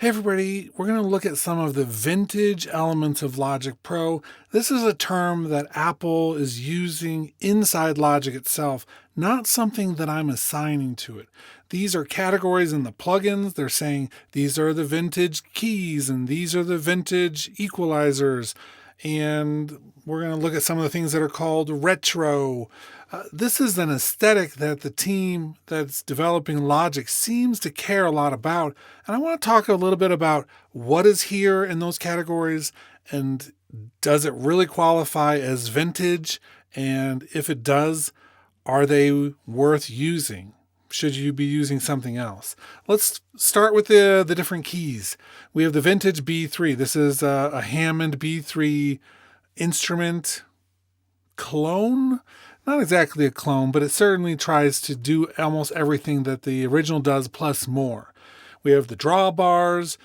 Hey everybody, we're going to look at some of the vintage elements of Logic Pro. This is a term that Apple is using inside Logic itself, not something that I'm assigning to it. These are categories in the plugins. They're saying these are the vintage keys and these are the vintage equalizers. And we're going to look at some of the things that are called retro. This is an aesthetic that the team that's developing Logic seems to care a lot about. And I want to talk a little bit about what is here in those categories and does it really qualify as vintage? And if it does, are they worth using? Should you be using something else? Let's start with the different keys. We have the vintage B3. This is a Hammond B3 instrument clone. Not exactly a clone, but it certainly tries to do almost everything that the original does plus more. We have the drawbars.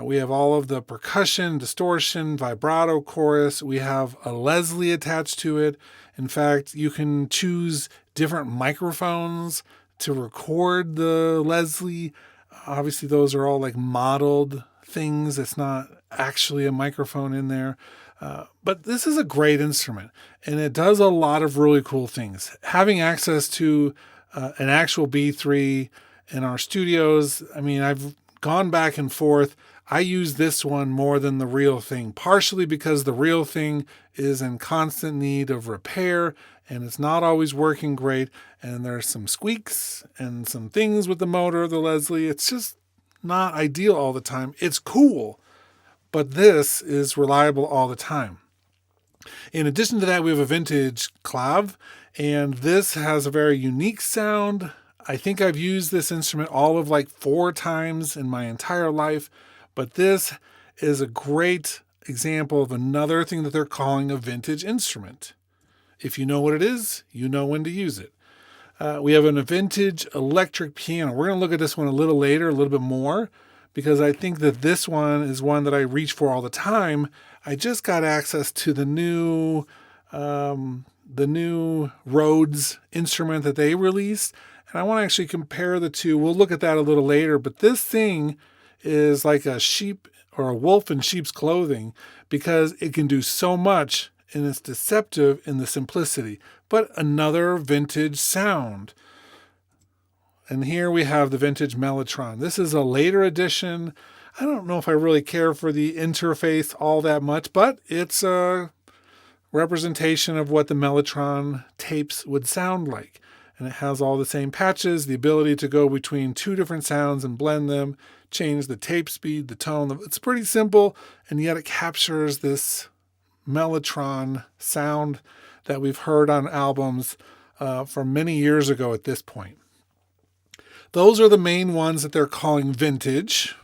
We have all of the percussion, distortion, vibrato, chorus. We have a Leslie attached to it. In fact, you can choose different microphones to record the Leslie. Obviously, those are all like modeled things. It's not actually a microphone in there. But this is a great instrument, and it does a lot of really cool things. Having access to an actual B3 in our studios, I mean, I've gone back and forth. I use this one more than the real thing, partially because the real thing is in constant need of repair, and it's not always working great, and there's some squeaks and some things with the motor of the Leslie. It's just not ideal all the time. It's cool, but this is reliable all the time. In addition to that, we have a vintage clav, and this has a very unique sound. I think I've used this instrument all of like 4 times in my entire life, but this is a great example of another thing that they're calling a vintage instrument. If you know what it is, you know when to use it. We have a vintage electric piano. We're going to look at this one a little later, a little bit more, because I think that this one is one that I reach for all the time. I just got access to the new Rhodes instrument that they released, and I want to actually compare the two. We'll look at that a little later, but this thing is like a sheep or a wolf in sheep's clothing because it can do so much and it's deceptive in the simplicity, but another vintage sound. And here we have the vintage Mellotron. This is a later edition. I don't know if I really care for the interface all that much, but it's a representation of what the Mellotron tapes would sound like. And it has all the same patches, the ability to go between 2 different sounds and blend them, change the tape speed, the tone. It's pretty simple, and yet it captures this Mellotron sound that we've heard on albums from many years ago at this point. Those are the main ones that they're calling vintage.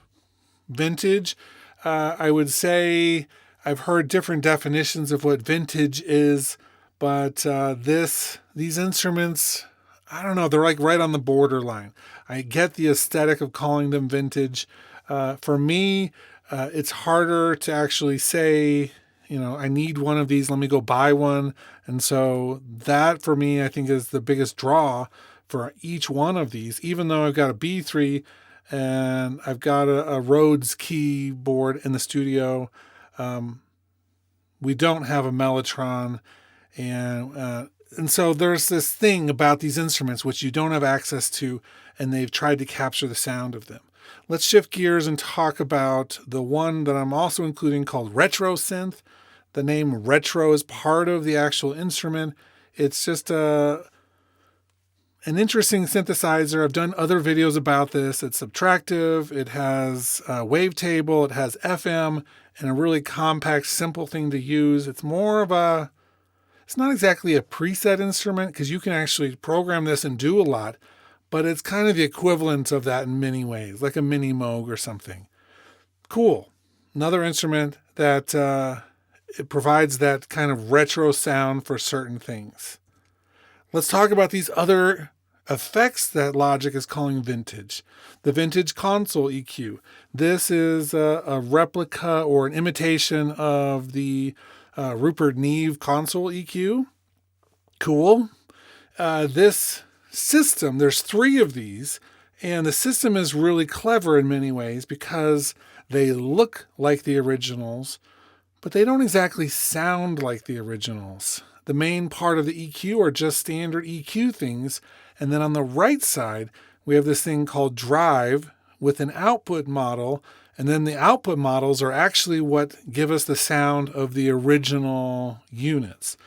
Vintage, I would say I've heard different definitions of what vintage is, but these instruments, I don't know, they're like right on the borderline. I get the aesthetic of calling them vintage. For me, it's harder to actually say, I need one of these, let me go buy one. And so that for me, I think is the biggest draw for each one of these, even though I've got a B3 and I've got a Rhodes keyboard in the studio. We don't have a Mellotron, and so there's this thing about these instruments which you don't have access to, and they've tried to capture the sound of them. Let's shift gears and talk about the one that I'm also including called Retro Synth. The name Retro is part of the actual instrument. It's just an interesting synthesizer. I've done other videos about this. It's subtractive. It has a wavetable. It has FM and a really compact, simple thing to use. It's not exactly a preset instrument because you can actually program this and do a lot, but it's kind of the equivalent of that in many ways, like a mini Moog or something. Cool. Another instrument that it provides that kind of retro sound for certain things. Let's talk about these other effects that Logic is calling vintage. The vintage console EQ. This is a replica or an imitation of the Rupert Neve console EQ. Cool. This system, there's 3 of these, And the system is really clever in many ways because they look like the originals, but they don't exactly sound like the originals. The main part of the EQ are just standard EQ things. And then on the right side, we have this thing called drive with an output model. And then the output models are actually what give us the sound of the original units.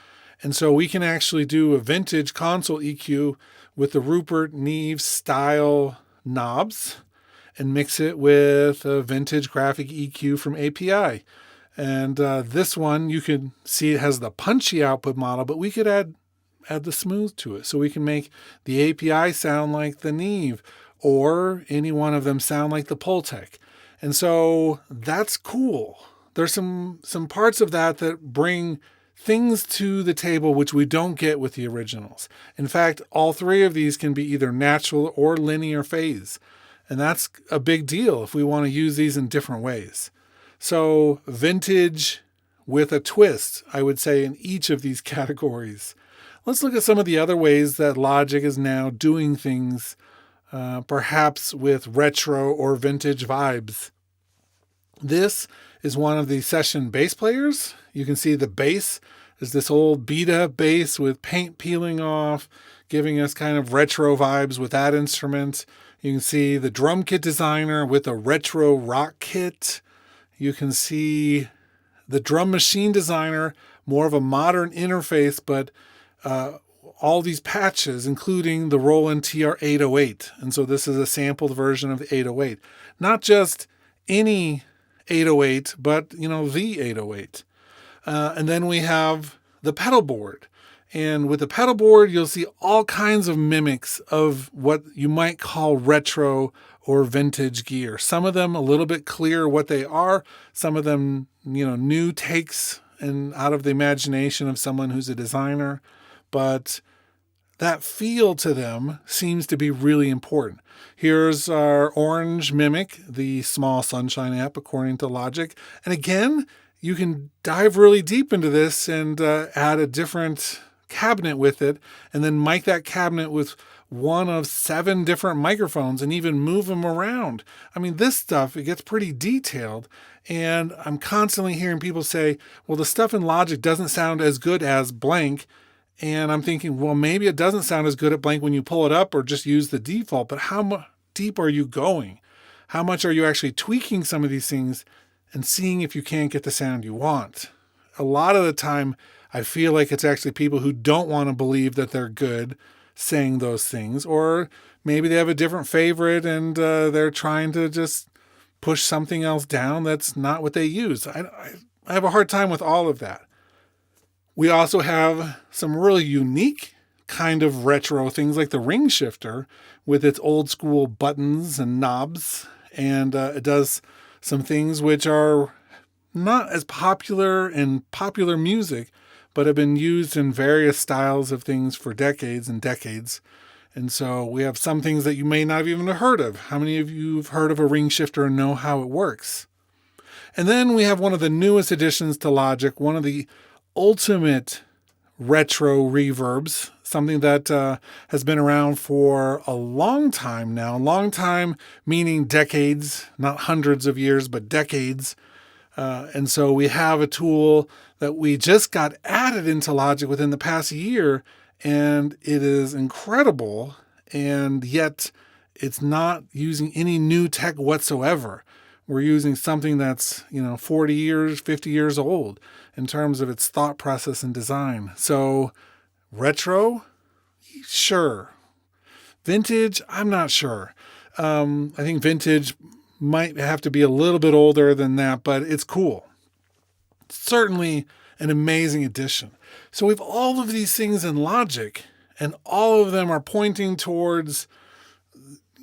And so we can actually do a vintage console EQ with the Rupert Neve style knobs and mix it with a vintage graphic EQ from API. And this one, you can see it has the punchy output model, but we could add the smooth to it. So we can make the API sound like the Neve, or any one of them sound like the Pultec. And so that's cool. There's some parts of that bring things to the table which we don't get with the originals. In fact, all three of these can be either natural or linear phase. And that's a big deal if we want to use these in different ways. So vintage with a twist, I would say, in each of these categories. Let's look at some of the other ways that Logic is now doing things, perhaps with retro or vintage vibes. This is one of the session bass players. You can see the bass is this old beat-up bass with paint peeling off, giving us kind of retro vibes with that instrument. You can see the drum kit designer with a retro rock kit. You can see the drum machine designer, more of a modern interface, but all these patches, including the Roland TR-808. And so this is a sampled version of the 808. Not just any 808, but, the 808. And then we have the pedal board. And with the pedal board, you'll see all kinds of mimics of what you might call retro or vintage gear. Some of them a little bit clear what they are. Some of them, new takes and out of the imagination of someone who's a designer. But that feel to them seems to be really important. Here's our orange mimic, the Small Sunshine app, according to Logic. And again, you can dive really deep into this and add a different cabinet with it, and then mic that cabinet with one of 7 different microphones and even move them around. I mean, this stuff, it gets pretty detailed. And I'm constantly hearing people say, well, the stuff in Logic doesn't sound as good as blank. And I'm thinking, well, maybe it doesn't sound as good at blank when you pull it up or just use the default, but how deep are you going? How much are you actually tweaking some of these things and seeing if you can't get the sound you want? A lot of the time, I feel like it's actually people who don't want to believe that they're good saying those things, or maybe they have a different favorite and they're trying to just push something else down that's not what they use. I have a hard time with all of that. We also have some really unique kind of retro things like the ring shifter with its old school buttons and knobs. And it does some things which are not as popular in popular music, but have been used in various styles of things for decades and decades. And so we have some things that you may not have even heard of. How many of you have heard of a ring shifter and know how it works? And then we have one of the newest additions to Logic, one of the ultimate retro reverbs, something that has been around for a long time now. Long time meaning decades, not hundreds of years, but decades. And so we have a tool that we just got added into Logic within the past year, and it is incredible, and yet it's not using any new tech whatsoever. We're using something that's, 40 years, 50 years old in terms of its thought process and design. So retro, sure. Vintage, I'm not sure. I think vintage might have to be a little bit older than that, but it's cool. Certainly an amazing addition. So we have all of these things in Logic, and all of them are pointing towards,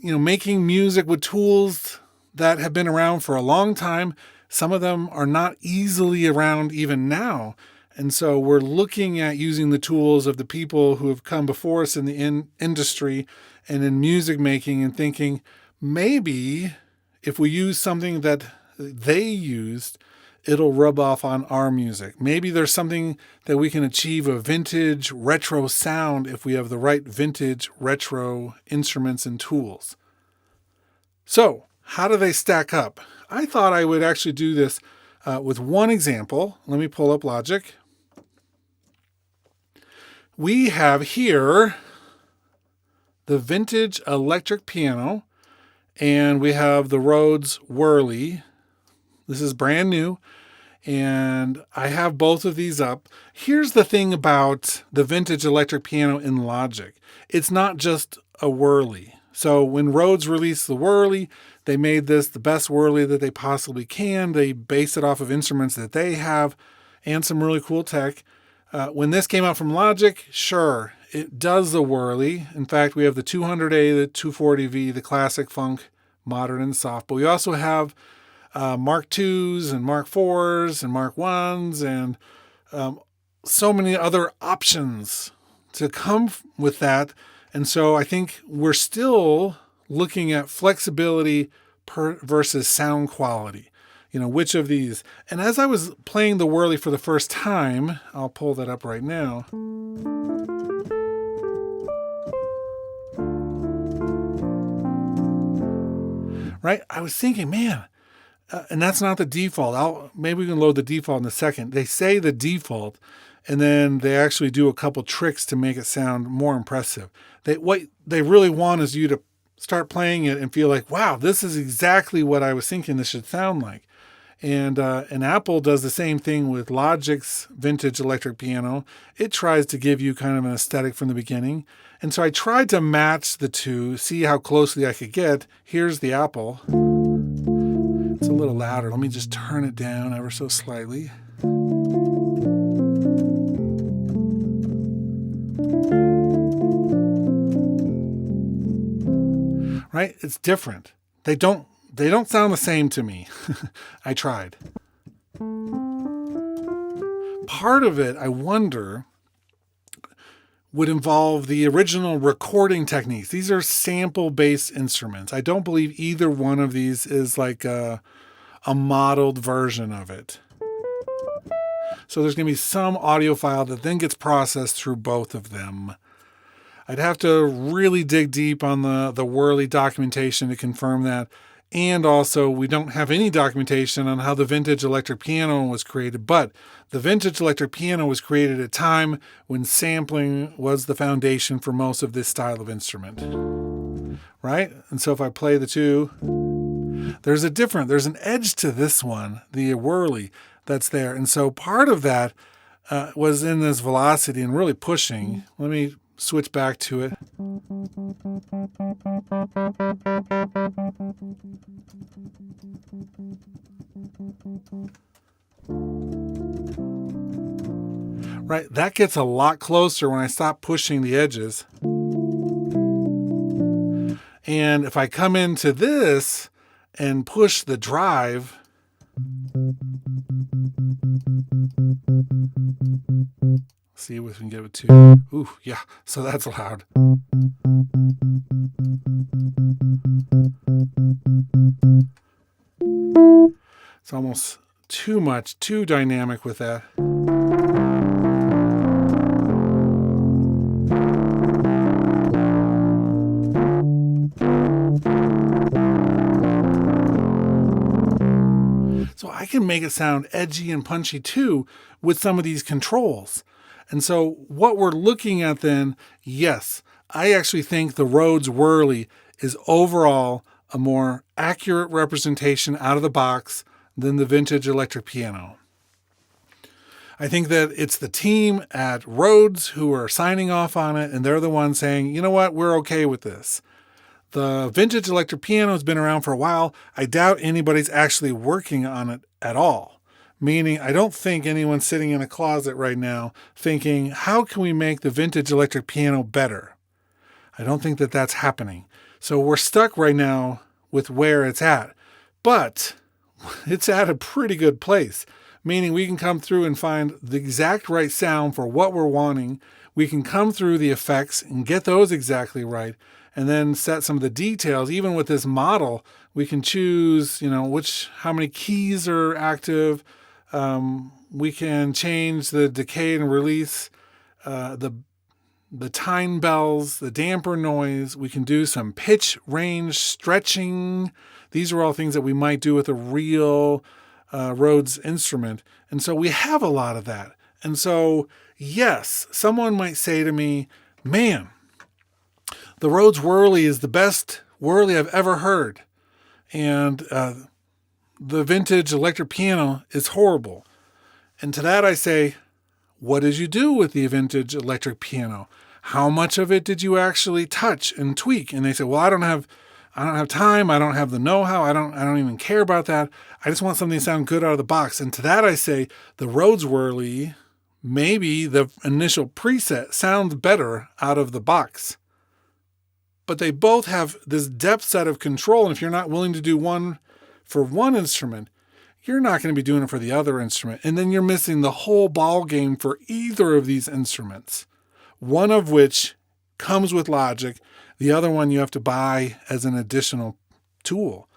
making music with tools that have been around for a long time. Some of them are not easily around even now. And so we're looking at using the tools of the people who have come before us in the industry and in music making and thinking, maybe if we use something that they used, it'll rub off on our music. Maybe there's something that we can achieve a vintage retro sound if we have the right vintage retro instruments and tools. So how do they stack up? I thought I would actually do this with one example. Let me pull up Logic. We have here the vintage electric piano, and we have the Rhodes Whirly. This is brand new, and I have both of these up. Here's the thing about the vintage electric piano in Logic. It's not just a Whirly. So when Rhodes released the Whirly, they made this the best Whirly that they possibly can. They base it off of instruments that they have and some really cool tech. When this came out from Logic, sure, it does the Whirly. In fact, we have the 200A, the 240V, the classic funk, modern and soft. But we also have Mark IIs and Mark IVs and Mark Is and so many other options to come with that. And so I think we're still looking at flexibility versus sound quality. Which of these? And as I was playing the Whirly for the first time, I'll pull that up right now. Right? I was thinking, man, and that's not the default. Maybe we can load the default in a second. They say the default, and then they actually do a couple tricks to make it sound more impressive. What they really want is you to start playing it and feel like, wow, this is exactly what I was thinking this should sound like. And Apple does the same thing with Logic's vintage electric piano. It tries to give you kind of an aesthetic from the beginning. And so I tried to match the two, see how closely I could get. Here's the Apple. It's a little louder. Let me just turn it down ever so slightly. Right? It's different. They don't sound the same to me. I tried. Part of it, I wonder, would involve the original recording techniques. These are sample-based instruments. I don't believe either one of these is like a modeled version of it. So there's going to be some audio file that then gets processed through both of them. I'd have to really dig deep on the Whirly documentation to confirm that. And also, we don't have any documentation on how the vintage electric piano was created. But the vintage electric piano was created at a time when sampling was the foundation for most of this style of instrument. Right? And so if I play the two, there's an edge to this one, the Whirly, that's there. And so part of that was in this velocity and really pushing. Let me switch back to it. Right, that gets a lot closer when I stop pushing the edges. And if I come into this and push the drive, see if we can get it to. Ooh, yeah. So that's loud. It's almost too much, too dynamic with that. So I can make it sound edgy and punchy too with some of these controls. And so what we're looking at then, yes, I actually think the Rhodes Whirly is overall a more accurate representation out of the box than the vintage electric piano. I think that it's the team at Rhodes who are signing off on it, and they're the ones saying, you know what, we're okay with this. The vintage electric piano has been around for a while. I doubt anybody's actually working on it at all. Meaning, I don't think anyone's sitting in a closet right now thinking, how can we make the vintage electric piano better? I don't think that that's happening. So we're stuck right now with where it's at. But it's at a pretty good place. Meaning we can come through and find the exact right sound for what we're wanting. We can come through the effects and get those exactly right. And then set some of the details. Even with this model, we can choose, how many keys are active. We can change the decay and release, the the tine bells, the damper noise. We can do some pitch range stretching. These are all things that we might do with a real Rhodes instrument. And so we have a lot of that. And so, yes, someone might say to me, man, the Rhodes Whirly is the best Whirly I've ever heard. And the vintage electric piano is horrible. And to that I say, what did you do with the vintage electric piano? How much of it did you actually touch and tweak? And they say, well, I don't have time. I don't have the know-how. I don't even care about that. I just want something to sound good out of the box. And to that I say, the Rhodes Whirly, maybe the initial preset sounds better out of the box. But they both have this depth set of control. And if you're not willing to do one for one instrument, you're not going to be doing it for the other instrument. And then you're missing the whole ball game for either of these instruments. One of which comes with Logic. The other one you have to buy as an additional tool.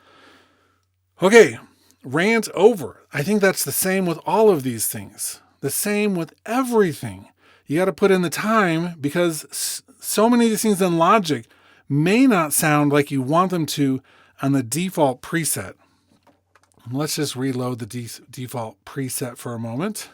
Okay, rant over. I think that's the same with all of these things. The same with everything. You got to put in the time because so many of these things in Logic may not sound like you want them to on the default preset. Let's just reload the default preset for a moment.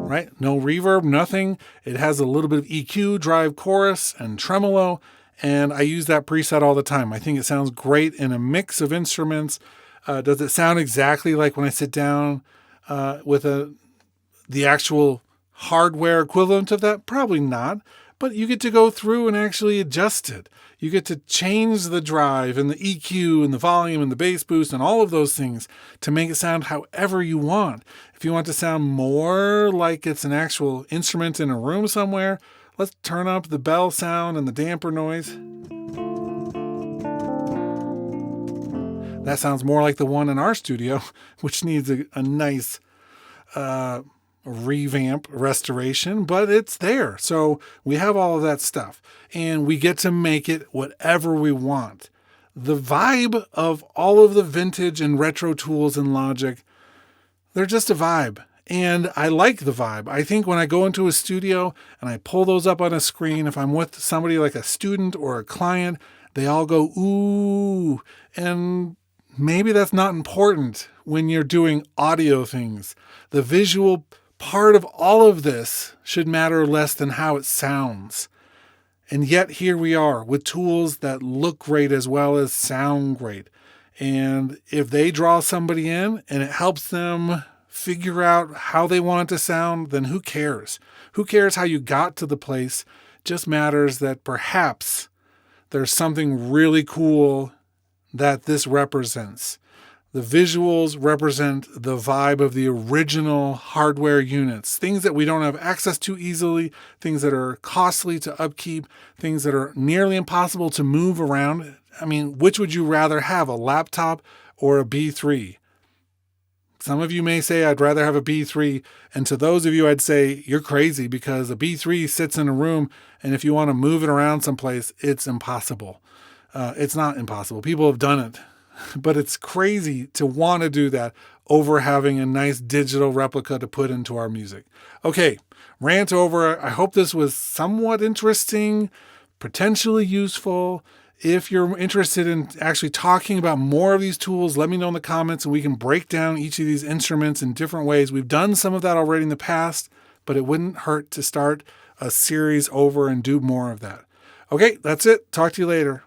Right? No reverb, nothing. It has a little bit of EQ, drive chorus, and tremolo, and I use that preset all the time. I think it sounds great in a mix of instruments. Does it sound exactly like when I sit down with the actual hardware equivalent of that? Probably not, but you get to go through and actually adjust it. You get to change the drive and the EQ and the volume and the bass boost and all of those things to make it sound however you want. If you want to sound more like it's an actual instrument in a room somewhere, let's turn up the bell sound and the damper noise. That sounds more like the one in our studio, which needs a nice revamp, restoration, but it's there. So we have all of that stuff and we get to make it whatever we want. The vibe of all of the vintage and retro tools in Logic, they're just a vibe. And I like the vibe. I think when I go into a studio and I pull those up on a screen, if I'm with somebody like a student or a client, they all go, ooh, and maybe that's not important when you're doing audio things. The visual part of all of this should matter less than how it sounds. And yet here we are with tools that look great as well as sound great. And if they draw somebody in and it helps them figure out how they want it to sound, then who cares? Who cares how you got to the place? Just matters that perhaps there's something really cool that this represents. The visuals represent the vibe of the original hardware units, things that we don't have access to easily, things that are costly to upkeep, things that are nearly impossible to move around. I mean, which would you rather have, a laptop or a B3? Some of you may say, I'd rather have a B3. And to those of you, I'd say, you're crazy because a B3 sits in a room. And if you want to move it around someplace, it's impossible. It's not impossible. People have done it. But it's crazy to want to do that over having a nice digital replica to put into our music. Okay, rant over. I hope this was somewhat interesting, potentially useful. If you're interested in actually talking about more of these tools, let me know in the comments and we can break down each of these instruments in different ways. We've done some of that already in the past, but it wouldn't hurt to start a series over and do more of that. Okay, that's it. Talk to you later.